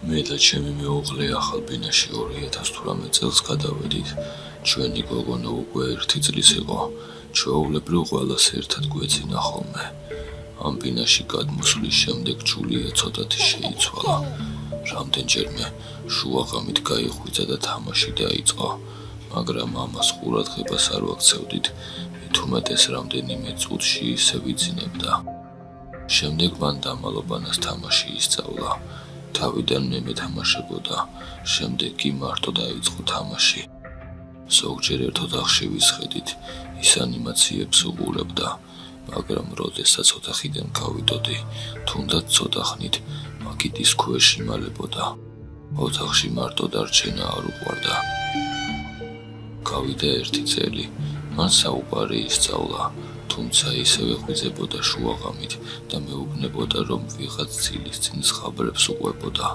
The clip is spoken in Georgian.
მე და ჩემი მეუღლე ახალ ბინაში 2018 წელს გადავედით. ჩვენი გოგონა უკვე 1 წლის იყო. ჩვეულებრივ ყველას ერთად გვეცინა ხოლმე. ამ ბინაში გადმოსვლის შემდეგ ჯულია ცოტათი შეიცვალა. რამდენჯერმე შუაღამით გაიხვიძა და თამაში დაიწყო, მაგრამ ამას ყურადღებას არ ვაქცევდით, მით უმეტეს რამდენიმე წუთში ისე ვიძინებდა. შემდეგ მან დამალობანას თამაში ისწავლა. თავიდან მე მეთამაშებოდა, შემდეგ კი მარტო დაიწყო თამაში. ზოგჯერ ერთ ოთახში ვისხედით, ის ანიმაციებს უყურებდა, მაგრამ როდესაც ოთახიდან გავიდოდი, თუნდაც ცოტა ხნით მაგიდის ქვეშ იმალებოდა. ოთახში მარტო დარჩენა არ უყვარდა. გავიდა 1 წელი, მან საუბარი ისწავლა, თუმცა ისევე ღვიძებოდა შუაღამით და მეუბნებოდა, რომ ვიღაც ცილის წინ ზღაბრებს უყვებოდა.